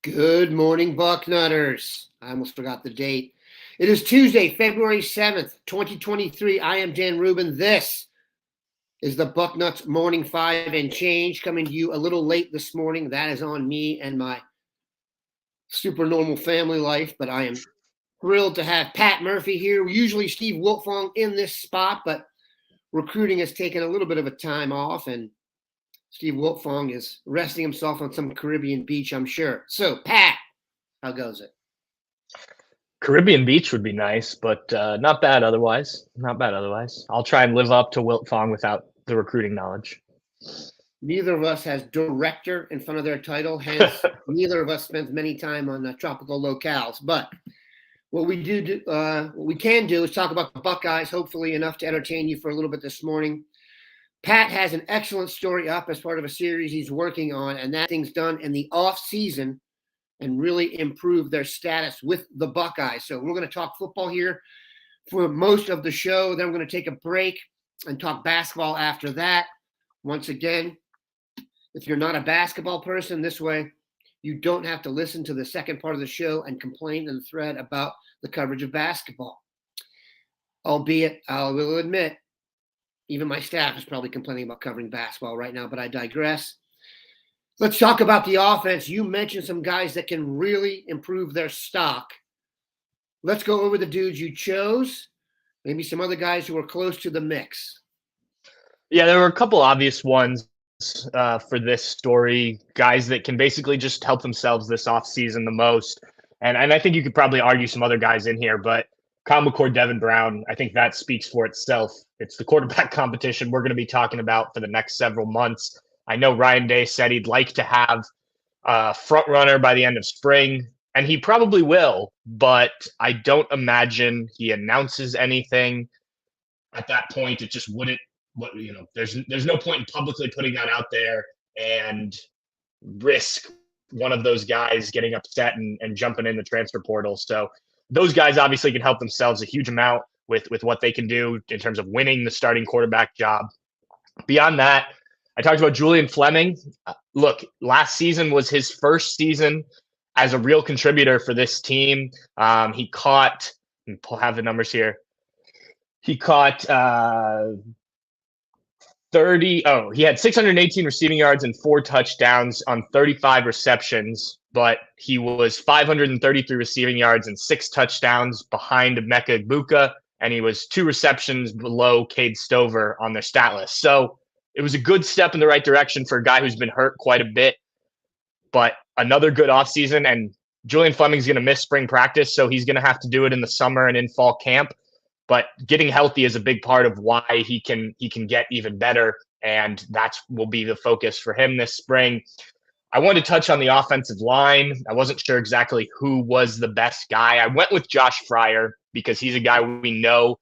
Good morning, Bucknutters. I almost forgot the date. It is Tuesday, February 7th, 2023. I am Dan Rubin. This is the Bucknuts Morning 5 and Change, coming to you a little late this morning. That is on me and my super normal family life, but I am thrilled to have Pat Murphy here. Usually Steve Wiltfong in this spot, but recruiting has taken a little bit of a time off, and Steve Wiltfong is resting himself on some Caribbean beach, I'm sure. So, Pat, how goes it? Caribbean beach would be nice, but not bad otherwise. Not bad otherwise. I'll try and live up to Wilt Fong without the recruiting knowledge. Neither of us has director in front of their title, hence neither of us spends many time on tropical locales. But what we can do is talk about the Buckeyes, hopefully enough to entertain you for a little bit this morning. Pat has an excellent story up as part of a series he's working on, and that thing's done in the off season and really improve their status with the Buckeyes. So we're going to talk football here for most of the show. Then we're going to take a break and talk basketball after that. Once again, if you're not a basketball person, this way you don't have to listen to the second part of the show and complain in the thread about the coverage of basketball. Albeit, I will admit, even my staff is probably complaining about covering basketball right now, but I digress. Let's talk about the offense. You mentioned some guys that can really improve their stock. Let's go over the dudes you chose, maybe some other guys who are close to the mix. Yeah, there were a couple obvious ones for this story, guys that can basically just help themselves this offseason the most. And I think you could probably argue some other guys in here, but Kyle McCord, Devin Brown, I think that speaks for itself. It's the quarterback competition we're going to be talking about for the next several months. I know Ryan Day said he'd like to have a front runner by the end of spring, and he probably will, but I don't imagine he announces anything at that point. It just wouldn't, there's no point in publicly putting that out there and risk one of those guys getting upset and jumping in the transfer portal. So those guys obviously can help themselves a huge amount with what they can do in terms of winning the starting quarterback job. Beyond that, I talked about Julian Fleming. Look, last season was his first season as a real contributor for this team. He caught, have the numbers here. He caught he had 618 receiving yards and 4 touchdowns on 35 receptions, but he was 533 receiving yards and 6 touchdowns behind Emeka Egbuka, and he was 2 receptions below Cade Stover on their stat list. So it was a good step in the right direction for a guy who's been hurt quite a bit, but another good offseason. And Julian Fleming's going to miss spring practice, so he's going to have to do it in the summer and in fall camp. But getting healthy is a big part of why he can get even better, and that will be the focus for him this spring. I wanted to touch on the offensive line. I wasn't sure exactly who was the best guy. I went with Josh Fryer because he's a guy we know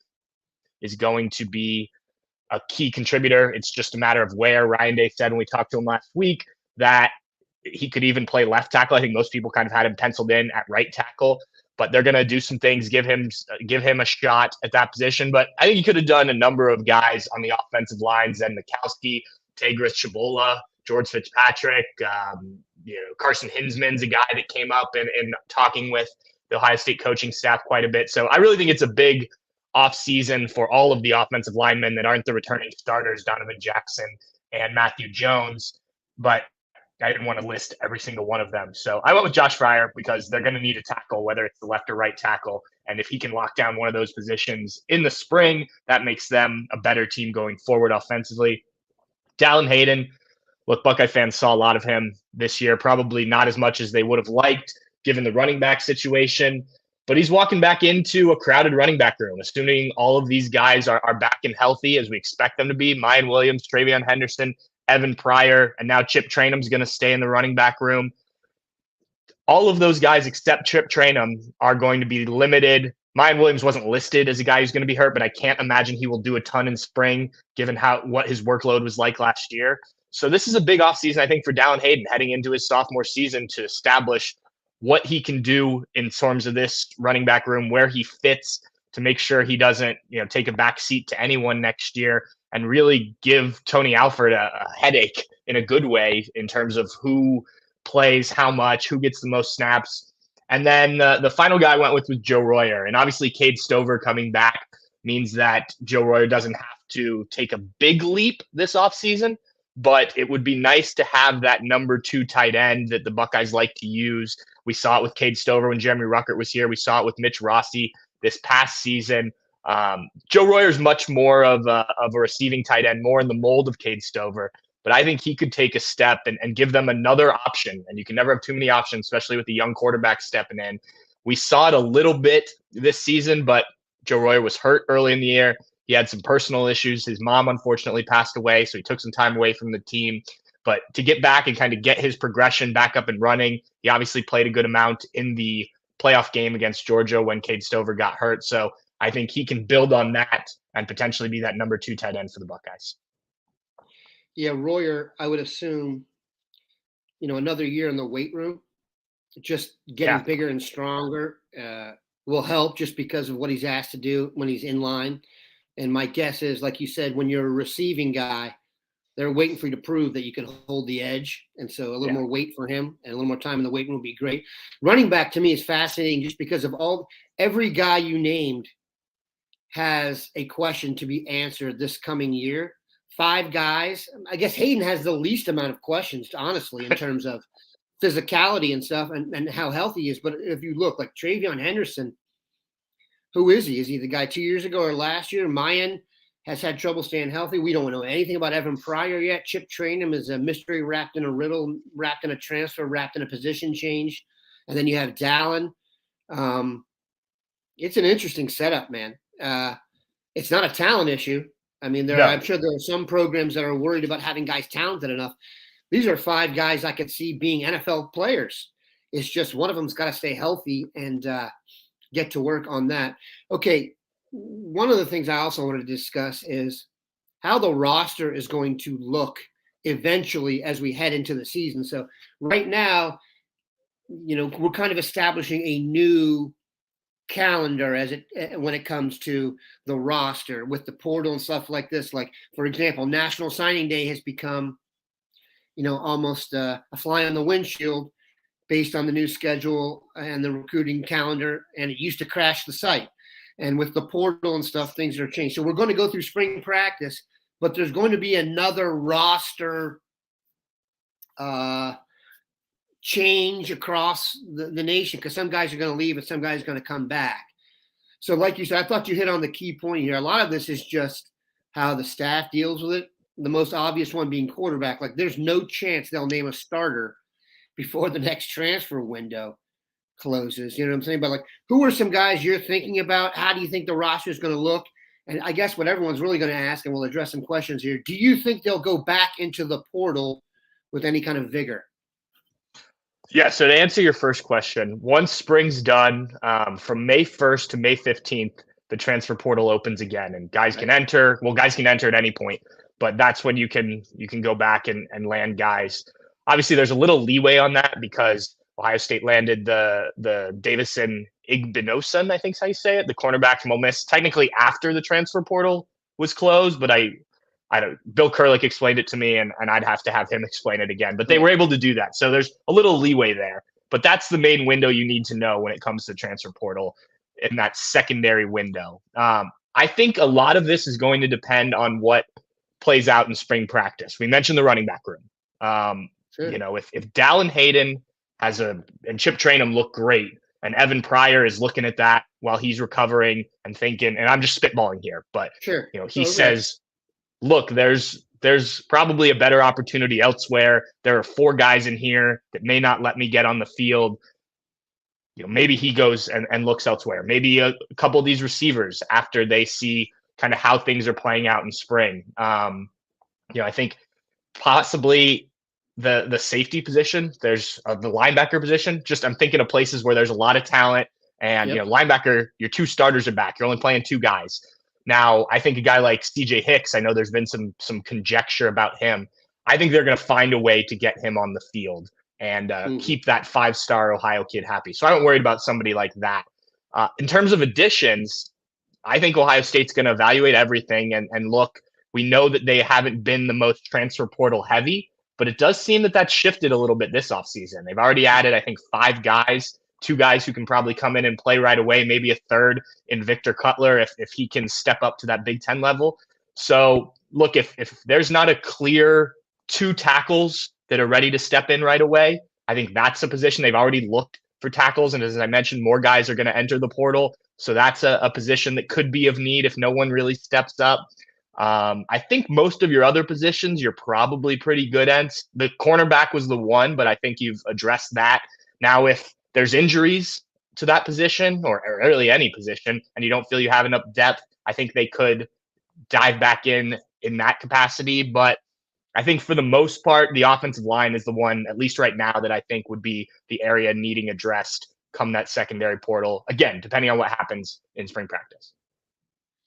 is going to be a key contributor. It's just a matter of where. Ryan Day said when we talked to him last week that he could even play left tackle. I think most people kind of had him penciled in at right tackle, but they're going to do some things, give him a shot at that position. But I think he could have done a number of guys on the offensive lines: Zen Mikowski, Tegris Chabola, George Fitzpatrick, Carson Hinsman's a guy that came up and talking with the Ohio State coaching staff quite a bit. So I really think it's a big offseason for all of the offensive linemen that aren't the returning starters, Donovan Jackson and Matthew Jones. But I didn't want to list every single one of them. So I went with Josh Fryer because they're going to need a tackle, whether it's the left or right tackle. And if he can lock down one of those positions in the spring, that makes them a better team going forward offensively. Dallin Hayden, look, Buckeye fans saw a lot of him this year, probably not as much as they would have liked given the running back situation. But he's walking back into a crowded running back room, assuming all of these guys are back and healthy as we expect them to be. Mayan Williams, Travion Henderson, Evan Pryor, and now Chip Trainum's going to stay in the running back room. All of those guys except Chip Trainum are going to be limited. Mayan Williams wasn't listed as a guy who's going to be hurt, but I can't imagine he will do a ton in spring given what his workload was like last year. So this is a big offseason, I think, for Dallin Hayden heading into his sophomore season to establish what he can do in terms of this running back room, where he fits, to make sure he doesn't, take a back seat to anyone next year, and really give Tony Alford a headache in a good way in terms of who plays, how much, who gets the most snaps. And then the final guy I went with was Joe Royer. And obviously, Cade Stover coming back means that Joe Royer doesn't have to take a big leap this offseason, but it would be nice to have that number 2 tight end that the Buckeyes like to use. We saw it with Cade Stover when Jeremy Ruckert was here. We saw it with Mitch Rossi this past season. Joe Royer is much more of a receiving tight end, more in the mold of Cade Stover. But I think he could take a step and give them another option. And you can never have too many options, especially with the young quarterback stepping in. We saw it a little bit this season, but Joe Royer was hurt early in the year. He had some personal issues. His mom, unfortunately, passed away, so he took some time away from the team. But to get back and kind of get his progression back up and running, he obviously played a good amount in the playoff game against Georgia when Cade Stover got hurt. So I think he can build on that and potentially be that number 2 tight end for the Buckeyes. Yeah, Royer, I would assume, another year in the weight room, just getting bigger and stronger will help just because of what he's asked to do when he's in line. And my guess is, like you said, when you're a receiving guy, they're waiting for you to prove that you can hold the edge. And so a little more weight for him and a little more time in the weight room would be great. Running back to me is fascinating just because of every guy you named has a question to be answered this coming year. 5 guys. I guess Hayden has the least amount of questions, honestly, in terms of physicality and stuff and how healthy he is. But if you look, like Travion Henderson, who is he? Is he the guy 2 years ago or last year? Mayan has had trouble staying healthy. We don't know anything about Evan Pryor yet. Chip Trainum is a mystery wrapped in a riddle, wrapped in a transfer, wrapped in a position change. And then you have Dallin. It's an interesting setup, man. It's not a talent issue. I mean, I'm sure there are some programs that are worried about having guys talented enough. These are 5 guys I could see being NFL players. It's just one of them's got to stay healthy and get to work on that. Okay, one of the things I also want to discuss is how the roster is going to look eventually as we head into the season. So right now, we're kind of establishing a new calendar when it comes to the roster with the portal and stuff like this. Like, for example, National Signing Day has become, almost a fly on the windshield based on the new schedule and the recruiting calendar. And it used to crash the site. And with the portal and stuff, things are changed. So we're going to go through spring practice, but there's going to be another roster change across the nation because some guys are going to leave and some guys are going to come back. So like you said, I thought you hit on the key point here. A lot of this is just how the staff deals with it. The most obvious one being quarterback. Like, there's no chance they'll name a starter before the next transfer window closes. You know what I'm saying? But, like, who are some guys you're thinking about? How do you think the roster is going to look? And I guess what everyone's really going to ask, and we'll address some questions here, do you think they'll go back into the portal with any kind of vigor? Yeah, so to answer your first question, once spring's done, from May 1st to May 15th, the transfer portal opens again, and guys can enter. Well, guys can enter at any point, but that's when you can go back and land guys. Obviously, there's a little leeway on that because Ohio State landed the Davison Igbinosun, I think is how you say it, the cornerback from Ole Miss, technically after the transfer portal was closed, but I don't. Bill Kurlick explained it to me, and I'd have to have him explain it again. But they were able to do that, so there's a little leeway there. But that's the main window you need to know when it comes to transfer portal in that secondary window. I think a lot of this is going to depend on what plays out in spring practice. We mentioned the running back room. Sure. If Dallin Hayden and Chip Trainum look great, and Evan Pryor is looking at that while he's recovering and thinking, and I'm just spitballing here, but sure. He says, look, there's probably a better opportunity elsewhere. There are 4 guys in here that may not let me get on the field. Maybe he goes and looks elsewhere. Maybe a couple of these receivers after they see kind of how things are playing out in spring. I think possibly the safety position, there's the linebacker position. Just I'm thinking of places where there's a lot of talent and, linebacker, your 2 starters are back. You're only playing 2 guys. Now, I think a guy like CJ Hicks, I know there's been some conjecture about him. I think they're going to find a way to get him on the field and keep that 5-star Ohio kid happy. So I don't worry about somebody like that. In terms of additions, I think Ohio State's going to evaluate everything and look. We know that they haven't been the most transfer portal heavy, But it does seem that that's shifted a little bit this offseason. They've already added, I think, 5 guys, 2 guys who can probably come in and play right away, maybe a third in Victor Cutler if he can step up to that Big Ten level. So look, if there's not a clear 2 tackles that are ready to step in right away, I think that's a position they've already looked for tackles. And as I mentioned, more guys are going to enter the portal. So that's a position that could be of need if no one really steps up. I think most of your other positions, you're probably pretty good at. The cornerback was the one, but I think you've addressed that. Now, if there's injuries to that position or really any position, and you don't feel you have enough depth, I think they could dive back in that capacity. But I think for the most part, the offensive line is the one, at least right now, that I think would be the area needing addressed come that secondary portal. Again, depending on what happens in spring practice.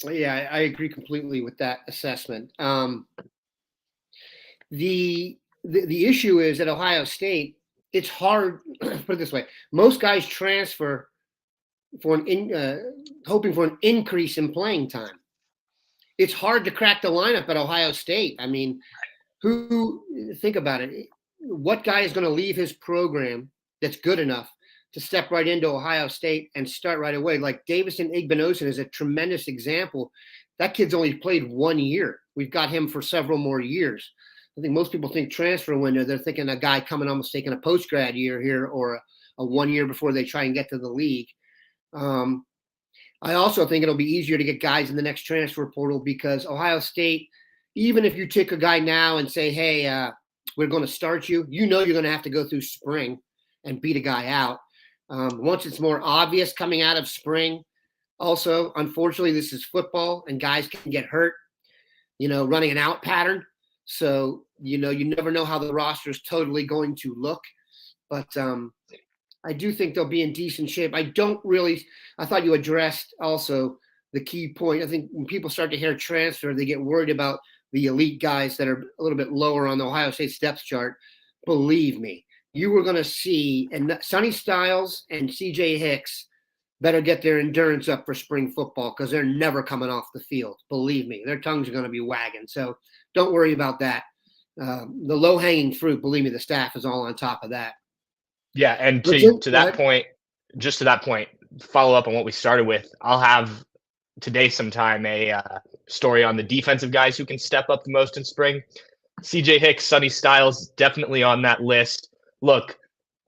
Yeah, I agree completely with that assessment. The issue is at Ohio State, it's hard. Put it this way: most guys transfer for hoping for an increase in playing time. It's hard to crack the lineup at Ohio State. I mean, think about it. What guy is going to leave his program that's good enough to step right into Ohio State and start right away? Like Davison Igbinosun is a tremendous example. That kid's only played 1 year. We've got him for several more years. I think most people think transfer window. They're thinking a guy coming almost taking a post-grad year here or a 1 year before they try and get to the league. I also think it'll be easier to get guys in the next transfer portal because Ohio State, even if you take a guy now and say, hey, we're going to start you, you're going to have to go through spring and beat a guy out. Once it's more obvious coming out of spring, also, unfortunately, this is football and guys can get hurt, running an out pattern. So, you never know how the roster is totally going to look. But I do think they'll be in decent shape. I thought you addressed also the key point. I think when people start to hear transfer, they get worried about the elite guys that are a little bit lower on the Ohio State depth chart. Believe me, you were going to see, and Sonny Styles and C.J. Hicks better get their endurance up for spring football because they're never coming off the field. Believe me, their tongues are going to be wagging. So don't worry about that. The low-hanging fruit, believe me, the staff is all on top of that. Yeah, and to that point, follow up on what we started with. I'll have today sometime a story on the defensive guys who can step up the most in spring. C.J. Hicks, Sonny Styles, definitely on that list. Look,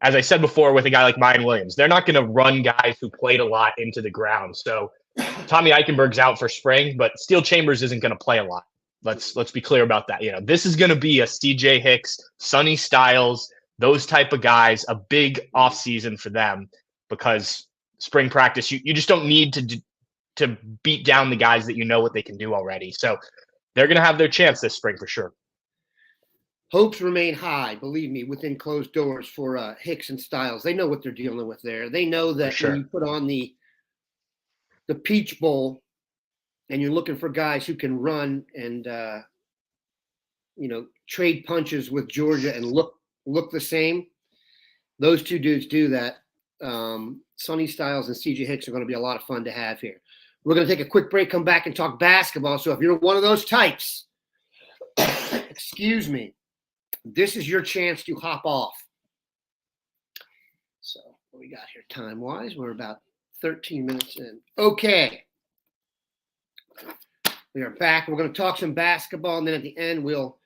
as I said before with a guy like Mayan Williams, they're not going to run guys who played a lot into the ground. So Tommy Eichenberg's out for spring, but Steel Chambers isn't going to play a lot. Let's be clear about that. This is going to be a C.J. Hicks, Sonny Styles, those type of guys, a big offseason for them because spring practice, you just don't need to beat down the guys that you know what they can do already. So they're going to have their chance this spring for sure. Hopes remain high, believe me, within closed doors for Hicks and Styles. They know what they're dealing with there. They know that when you put on the Peach Bowl and you're looking for guys who can run and, trade punches with Georgia and look the same, those two dudes do that. Sonny Styles and C.J. Hicks are going to be a lot of fun to have here. We're going to take a quick break, come back and talk basketball. So if you're one of those types, excuse me, this is your chance to hop off. So what we got here time-wise? We're about 13 minutes in. Okay. We are back. We're going to talk some basketball, and then at the end we'll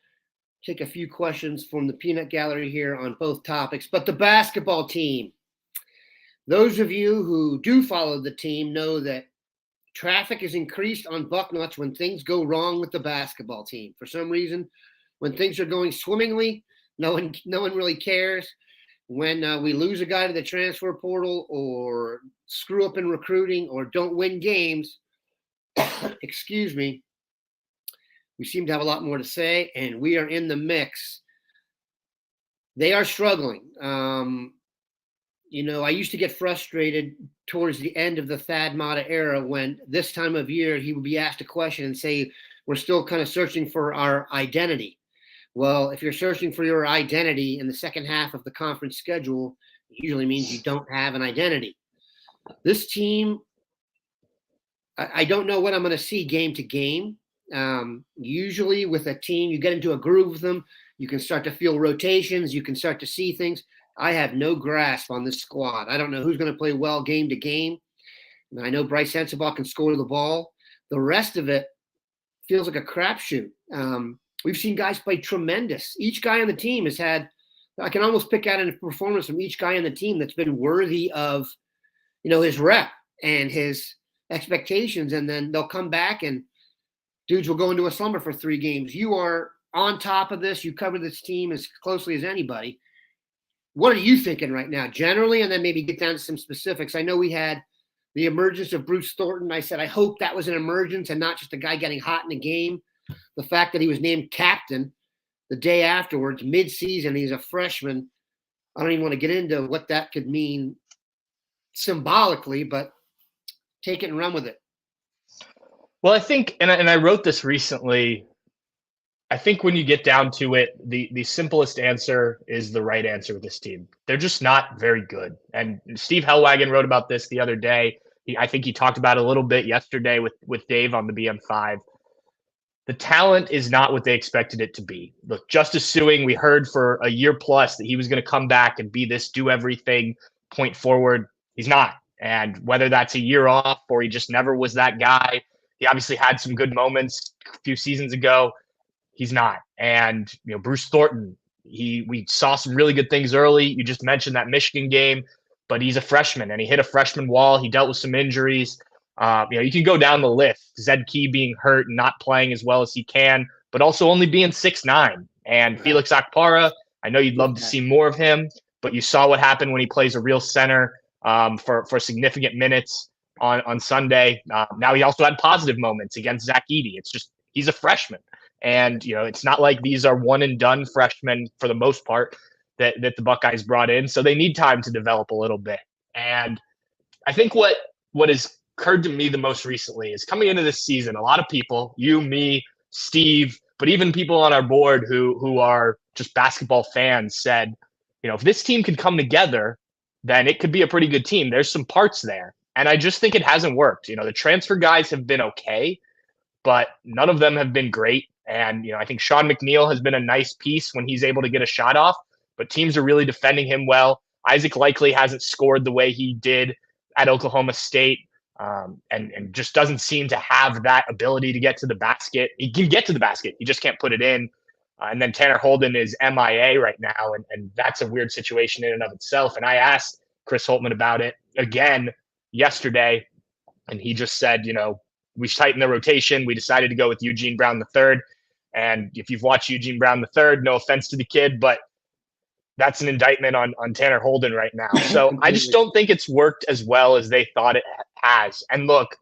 take a few questions from the peanut gallery here on both topics. But the basketball team, those of you who do follow the team know that traffic is increased on Bucknuts when things go wrong with the basketball team. For some reason, when things are going swimmingly, no one really cares. When we lose a guy to the transfer portal or screw up in recruiting or don't win games, excuse me, we seem to have a lot more to say, and we are in the mix. They are struggling. I used to get frustrated towards the end of the Thad Matta era when this time of year he would be asked a question and say, we're still kind of searching for our identity. Well, if you're searching for your identity in the second half of the conference schedule, it usually means you don't have an identity. This team, I don't know what I'm going to see game to game. Usually with a team, you get into a groove with them, You can start to feel rotations. You can start to see things. I have no grasp on this squad. I don't know who's going to play well game to game. And I know Bryce Sensabaugh can score the ball. The rest of it feels like a crapshoot. We've seen guys play tremendous. Each guy on the team has had, I can almost pick out a performance from each guy on the team that's been worthy of, his rep and his expectations. And then they'll come back and dudes will go into a slumber for 3 games. You are on top of this. You cover this team as closely as anybody. What are you thinking right now, generally, and then maybe get down to some specifics? I know we had the emergence of Bruce Thornton. I said, I hope that was an emergence and not just a guy getting hot in a game. The fact that he was named captain the day afterwards, mid-season, he's a freshman. I don't even want to get into what that could mean symbolically, but take it and run with it. Well, I think, and I wrote this recently, I think when you get down to it, the simplest answer is the right answer with this team. They're just not very good. And Steve Hellwagon wrote about this the other day. I think he talked about it a little bit yesterday with Dave on the BM5. The talent is not what they expected it to be. Look, Justice Suing, we heard for a year plus that he was going to come back and be this do everything, point forward. He's not. And whether that's a year off or he just never was that guy, he obviously had some good moments a few seasons ago. He's not. And, Bruce Thornton, we saw some really good things early. You just mentioned that Michigan game, but he's a freshman and he hit a freshman wall. He dealt with some injuries. You can go down the list. Zed Key being hurt and not playing as well as he can, but also only being 6'9". And Felix Akpara, I know you'd love to see more of him, but you saw what happened when he plays a real center for significant minutes on Sunday. Now he also had positive moments against Zach Edey. It's just he's a freshman. And, it's not like these are one and done freshmen for the most part that the Buckeyes brought in. So they need time to develop a little bit. And I think what has occurred to me the most recently is coming into this season, a lot of people, you, me, Steve, but even people on our board who are just basketball fans said, if this team could come together, then it could be a pretty good team. There's some parts there. And I just think it hasn't worked. The transfer guys have been okay, but none of them have been great. And, I think Sean McNeil has been a nice piece when he's able to get a shot off, but teams are really defending him well. Isaac Likely hasn't scored the way he did at Oklahoma State, and just doesn't seem to have that ability to get to the basket. He can get to the basket. He just can't put it in. And then Tanner Holden is MIA right now, and that's a weird situation in and of itself. And I asked Chris Holtmann about it again yesterday, and he just said, we tightened the rotation. We decided to go with Eugene Brown III. And if you've watched Eugene Brown III, no offense to the kid, but that's an indictment on Tanner Holden right now. So I just don't think it's worked as well as they thought it has. And look,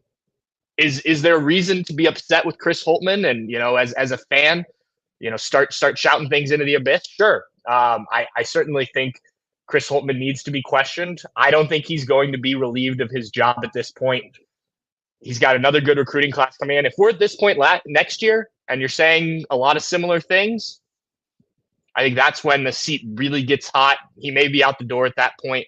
is there a reason to be upset with Chris Holtmann? And, as a fan, start shouting things into the abyss? Sure. I certainly think Chris Holtmann needs to be questioned. I don't think he's going to be relieved of his job at this point. He's got another good recruiting class coming in. If we're at this point next year and you're saying a lot of similar things, I think that's when the seat really gets hot. He may be out the door at that point,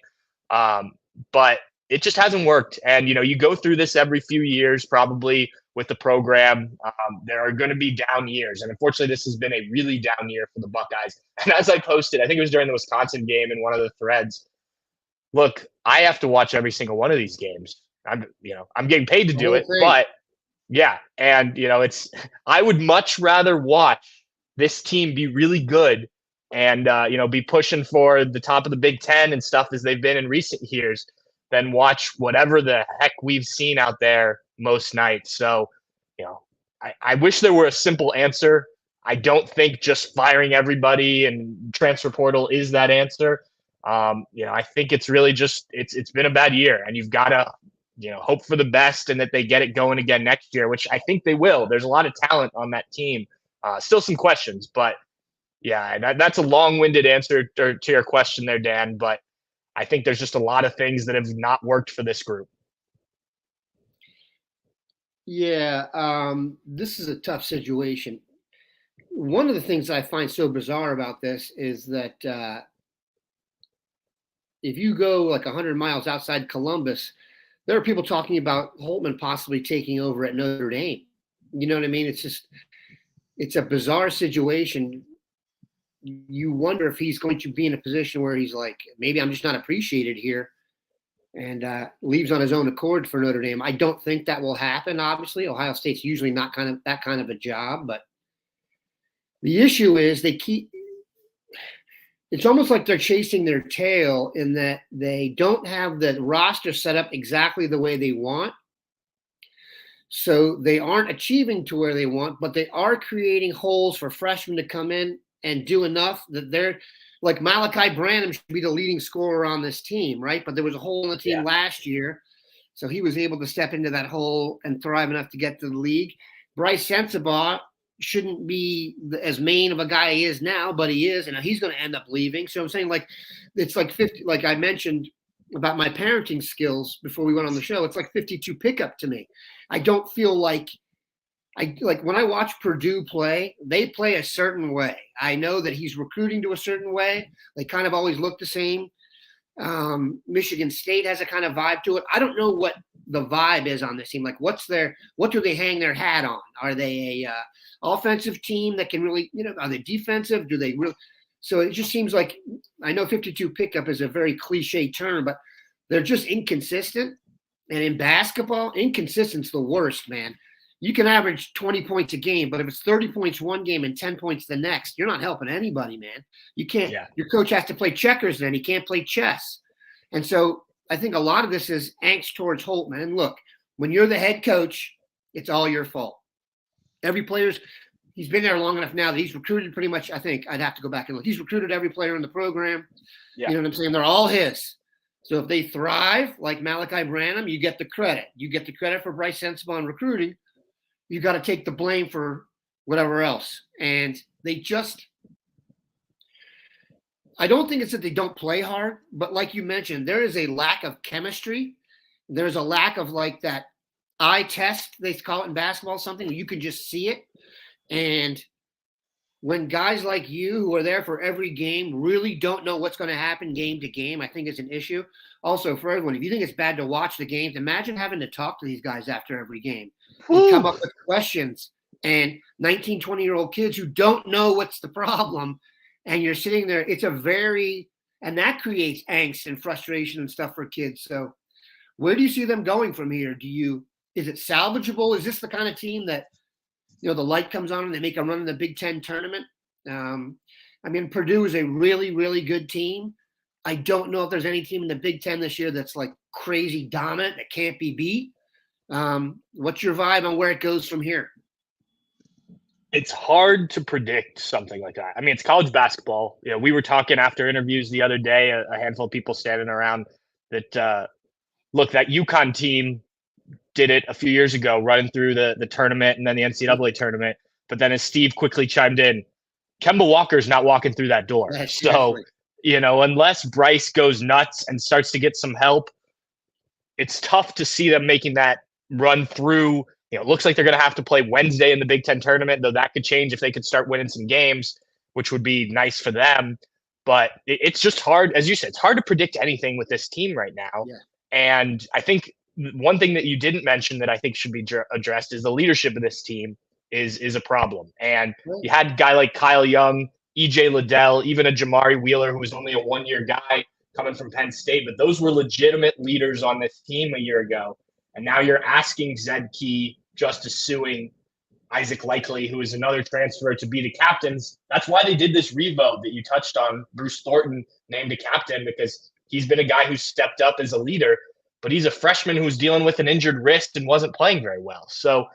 but it just hasn't worked. And, you go through this every few years probably with the program. There are going to be down years. And unfortunately, this has been a really down year for the Buckeyes. And as I posted, I think it was during the Wisconsin game in one of the threads, look, I have to watch every single one of these games. I'm getting paid to do it, but yeah. And, I would much rather watch this team be really good and, be pushing for the top of the Big Ten and stuff as they've been in recent years than watch whatever the heck we've seen out there most nights. So, I wish there were a simple answer. I don't think just firing everybody and transfer portal is that answer. I think it's really just, it's been a bad year and you've got to, hope for the best and that they get it going again next year, which I think they will. There's a lot of talent on that team. Still some questions, but yeah, that's a long-winded answer to your question there, Dan, but I think there's just a lot of things that have not worked for this group. Yeah, this is a tough situation. One of the things I find so bizarre about this is that if you go like 100 miles outside Columbus, there are people talking about Holtmann possibly taking over at Notre Dame. You know what I mean? It's a bizarre situation. you wonder if he's going to be in a position where he's like, maybe I'm just not appreciated here, and leaves on his own accord for Notre Dame. I don't think that will happen. Obviously, Ohio State's usually not that kind of a job, but the issue is it's almost like they're chasing their tail in that they don't have the roster set up exactly the way they want. So they aren't achieving to where they want, but they are creating holes for freshmen to come in and do enough that they're like Malachi Branham should be the leading scorer on this team, right? But there was a hole in the team last year. So he was able to step into that hole and thrive enough to get to the league. Bryce Sensabaugh shouldn't be as main of a guy he is now, but he is, and he's going to end up leaving. So I'm saying, like, it's like 50, like I mentioned about my parenting skills before we went on the show, it's like 52 pickup to me. I don't feel like when I watch Purdue play, they play a certain way. I know that he's recruiting to a certain way. They kind of always look the same. Michigan State has a kind of vibe to it. I don't know what the vibe is on this team. Like, what do they hang their hat on? Are they a offensive team that can really, are they defensive? Do they really? So it just seems like, I know 52 pickup is a very cliche term, but they're just inconsistent. And in basketball, inconsistent's the worst, man. You can average 20 points a game, but if it's 30 points one game and 10 points the next, you're not helping anybody, man. You can't. Yeah. Your coach has to play checkers then. He can't play chess. And so I think a lot of this is angst towards Holtman. And look, when you're the head coach, it's all your fault. He's been there long enough now that he's recruited pretty much, I think, I'd have to go back and look. He's recruited every player in the program. Yeah. You know what I'm saying? They're all his. So if they thrive, like Malachi Branham, you get the credit. You get the credit for Bryce Sensabaugh in recruiting. You got to take the blame for whatever else. And I don't think it's that they don't play hard, but like you mentioned, there is a lack of chemistry. There's a lack of like that eye test, they call it in basketball, something where you can just see it. And when guys like you who are there for every game really don't know what's going to happen game to game, I think it's an issue. Also, for everyone, if you think it's bad to watch the games, imagine having to talk to these guys after every game and come up with questions. And 19, 20-year-old kids who don't know what's the problem, and you're sitting there, and that creates angst and frustration and stuff for kids. So where do you see them going from here? Is it salvageable? Is this the kind of team that, the light comes on and they make a run in the Big Ten tournament? Purdue is a really, really good team. I don't know if there's any team in the Big Ten this year that's like crazy dominant that can't be beat. What's your vibe on where it goes from here? It's hard to predict something like that. It's college basketball. We were talking after interviews the other day, a handful of people standing around that, look, that UConn team did it a few years ago, running through the tournament and then the NCAA tournament. But then as Steve quickly chimed in, Kemba Walker's not walking through that door. So, unless Bryce goes nuts and starts to get some help, it's tough to see them making that run through. It looks like they're going to have to play Wednesday in the Big Ten tournament, though that could change if they could start winning some games, which would be nice for them. But it's just hard. As you said, it's hard to predict anything with this team right now. Yeah. And I think one thing that you didn't mention that I think should be addressed is the leadership of this team is a problem. And you had a guy like Kyle Young, EJ Liddell, even a Jamari Wheeler, who was only a one-year guy coming from Penn State, but those were legitimate leaders on this team a year ago. And now you're asking Zed Key, Justice Suing, Isaac Likely, who is another transfer, to be the captains. That's why they did this revote that you touched on. Bruce Thornton named a captain because he's been a guy who's stepped up as a leader, but he's a freshman who's dealing with an injured wrist and wasn't playing very well. So,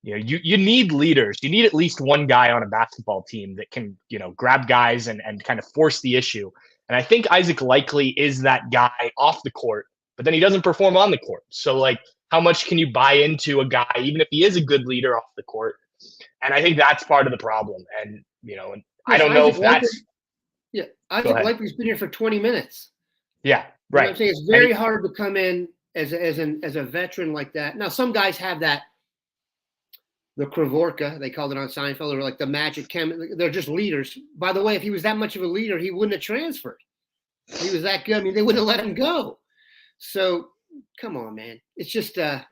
you need leaders. You need at least one guy on a basketball team that can, grab guys and kind of force the issue. And I think Isaac Likely is that guy off the court, but then he doesn't perform on the court. So, like, how much can you buy into a guy, even if he is a good leader off the court? And I think that's part of the problem. And, I don't know if that's. Yeah, Isaac Likely's been here for 20 minutes. Yeah, right. I'm saying it's very hard to come in as a veteran like that. Now, some guys have that, the Kravorka, they called it on Seinfeld, or like the magic they're just leaders. By the way, if he was that much of a leader, he wouldn't have transferred. He was that good. They wouldn't have let him go. So, come on, man. It's just, this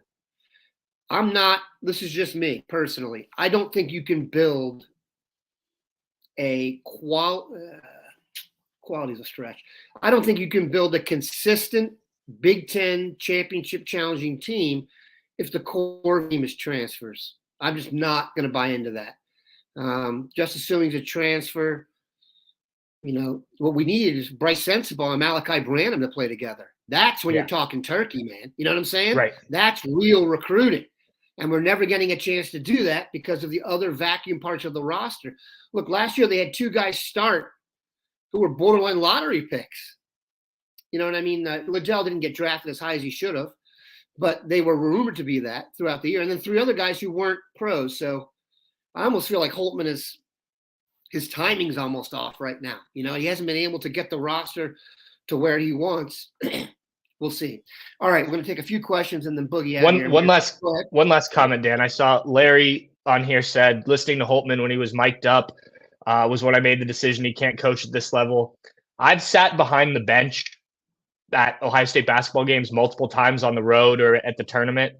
is just me personally. I don't think you can build a quality is a stretch. I don't think you can build a consistent Big Ten championship challenging team if the core team is transfers. I'm just not going to buy into that. Just assuming it's a transfer, what we need is Bryce Sensabaugh and Malachi Branham to play together. That's when you're talking turkey, man. You know what I'm saying? Right. That's real recruiting. And we're never getting a chance to do that because of the other vacuum parts of the roster. Look, last year they had 2 guys start who were borderline lottery picks. You know what I mean? Liddell didn't get drafted as high as he should have, but they were rumored to be that throughout the year. And then 3 other guys who weren't pros. So I almost feel like Holtman his timing's almost off right now. He hasn't been able to get the roster to where he wants. We'll see. All right, we're going to take a few questions and then boogie out One last comment, Dan. I saw Larry on here said listening to Holtman when he was mic'd up was when I made the decision he can't coach at this level. I've sat behind the bench at Ohio State basketball games multiple times on the road or at the tournament.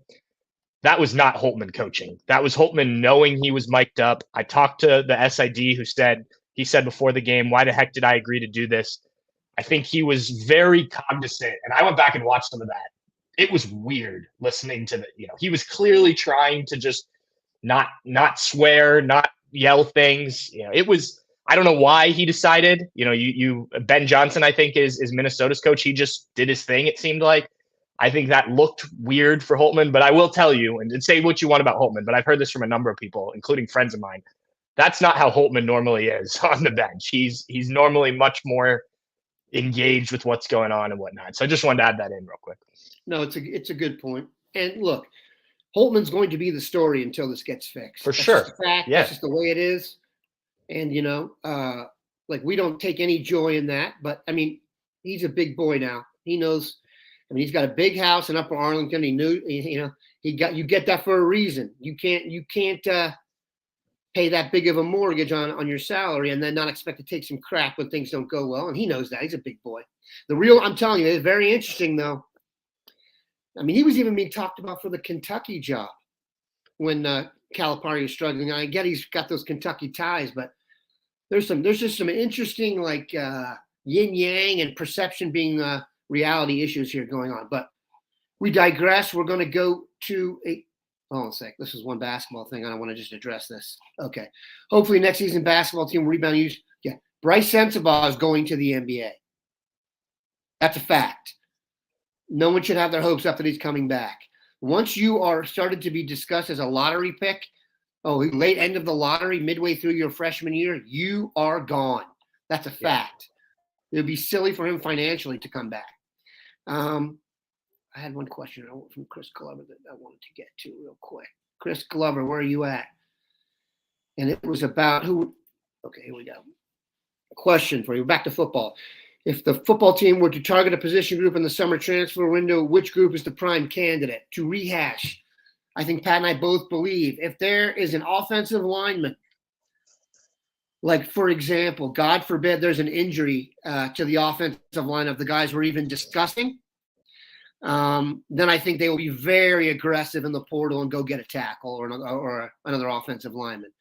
That was not Holtman coaching. That was Holtman knowing he was mic'd up. I talked to the SID he said before the game, why the heck did I agree to do this? I think he was very cognizant, and I went back and watched some of that. It was weird listening to he was clearly trying to just not swear, not yell things. It was, I don't know why he decided, Ben Johnson, I think is Minnesota's coach. He just did his thing. It seemed like, I think that looked weird for Holtman, but I will tell you and say what you want about Holtman, but I've heard this from a number of people, including friends of mine. That's not how Holtman normally is on the bench. He's normally much more engaged with what's going on and whatnot. So I just wanted to add that in real quick. No, it's a good point. And look, Holtman's going to be the story until this gets fixed. For sure. Just a fact. Yeah. That's just the way it is. And, we don't take any joy in that. But, he's a big boy now. He knows. He's got a big house in Upper Arlington. He knew, you get that for a reason. You can't pay that big of a mortgage on your salary and then not expect to take some crap when things don't go well. And he knows that. He's a big boy. I'm telling you, it's very interesting though. He was even being talked about for the Kentucky job when Calipari was struggling. I get he's got those Kentucky ties, but there's just some interesting yin yang and perception being reality issues here going on. But we digress. We're going to go to hold on a sec. This is one basketball thing. I don't want to just address this. Okay. Hopefully next season basketball team will rebound use. Yeah. Bryce Sensabaugh is going to the NBA. That's a fact. No one should have their hopes up that he's coming back. Once you are started to be discussed as a lottery pick, late end of the lottery, midway through your freshman year, you are gone. That's a fact. It would be silly for him financially to come back. I had one question from Chris Glover that I wanted to get to real quick. Chris Glover, where are you at? And it was about who. Okay, here we go. Question for you. Back to football. If the football team were to target a position group in the summer transfer window, which group is the prime candidate? To rehash, I think Pat and I both believe if there is an offensive lineman, like, for example, God forbid there's an injury to the offensive line of the guys we're even discussing, then I think they will be very aggressive in the portal and go get a tackle or another offensive lineman.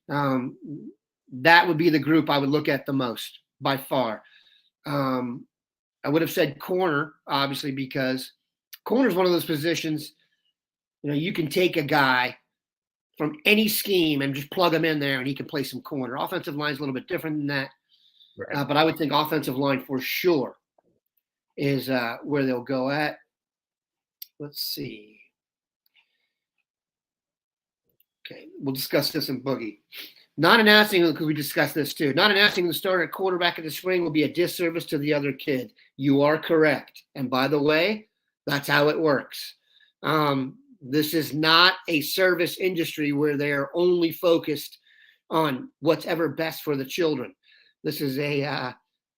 That would be the group I would look at the most by far. I would have said corner, obviously, because corner is one of those positions, you can take a guy from any scheme and just plug him in there and he can play some corner. Offensive line is a little bit different than that. Right. But I would think offensive line for sure is where they'll go at. Let's see. Okay, we'll discuss this in Boogie. Not announcing, because we discussed this too, not announcing the starter at quarterback in the spring will be a disservice to the other kid. You are correct. And by the way, that's how it works. This is not a service industry where they're only focused on what's ever best for the children. This is a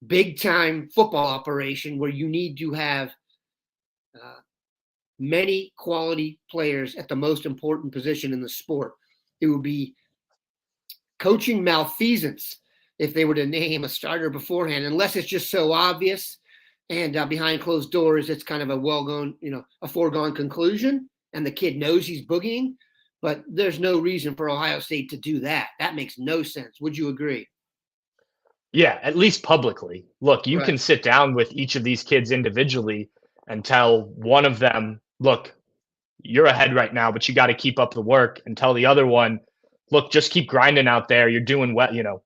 big-time football operation where you need to have many quality players at the most important position in the sport. It would be coaching malfeasance if they were to name a starter beforehand, unless it's just so obvious and behind closed doors, it's kind of a foregone conclusion, and the kid knows he's boogieing. But there's no reason for Ohio State to do that. That makes no sense. Would you agree? Yeah, at least publicly. Look, you Right. can sit down with each of these kids individually and tell one of them, look, you're ahead right now, but you got to keep up the work, and tell the other one, look, just keep grinding out there. You're doing well.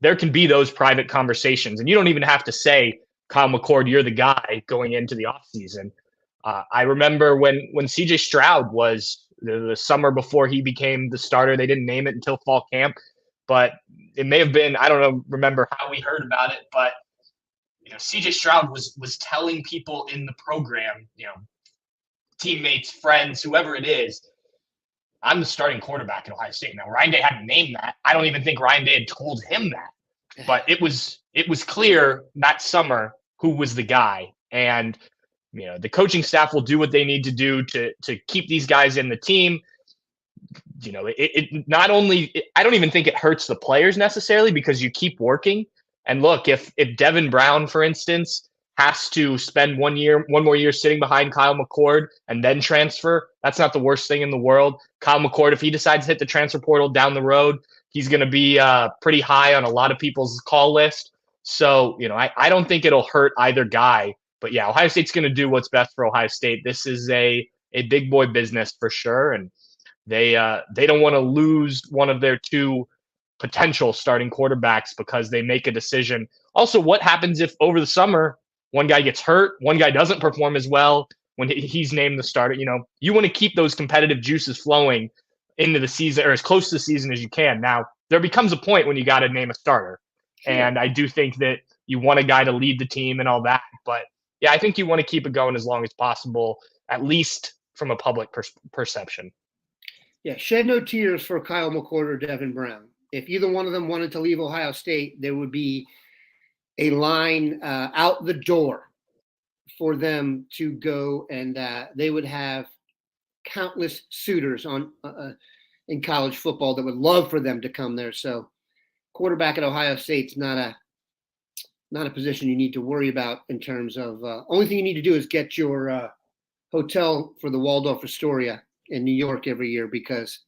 There can be those private conversations, and you don't even have to say, Kyle McCord, you're the guy going into the offseason. I remember when CJ Stroud was the summer before he became the starter. They didn't name it until fall camp, but it may have been, I don't know, remember how we heard about it, but CJ Stroud was telling people in the program, teammates, friends, whoever it is, I'm the starting quarterback at Ohio State. Now, Ryan Day hadn't named that. I don't even think Ryan Day had told him that. But it was clear that summer who was the guy. And the coaching staff will do what they need to do to keep these guys in the team. It not only, I don't even think it hurts the players necessarily, because you keep working. And look, if Devin Brown, for instance, has to spend 1 more year sitting behind Kyle McCord and then transfer, that's not the worst thing in the world. Kyle McCord, if he decides to hit the transfer portal down the road, he's going to be pretty high on a lot of people's call list. So, I don't think it'll hurt either guy. But yeah, Ohio State's going to do what's best for Ohio State. This is a big boy business for sure. And they don't want to lose one of their two potential starting quarterbacks because they make a decision. Also, what happens if over the summer one guy gets hurt, one guy doesn't perform as well when he's named the starter? You want to keep those competitive juices flowing into the season, or as close to the season as you can. Now, there becomes a point when you got to name a starter. Sure. And I do think that you want a guy to lead the team and all that. But yeah, I think you want to keep it going as long as possible, at least from a public perception. Yeah, shed no tears for Kyle McCord or Devin Brown. If either one of them wanted to leave Ohio State, there would be a line out the door for them to go, and they would have countless suitors on in college football that would love for them to come there. So, quarterback at Ohio State's not a position you need to worry about in terms of. Only thing you need to do is get your hotel for the Waldorf Astoria in New York every year, because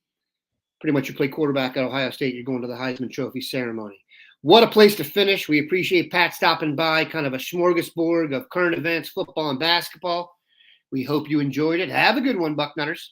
pretty much you play quarterback at Ohio State, you're going to the Heisman Trophy ceremony. What a place to finish. We appreciate Pat stopping by, kind of a smorgasbord of current events, football and basketball. We hope you enjoyed it. Have a good one, Bucknutters.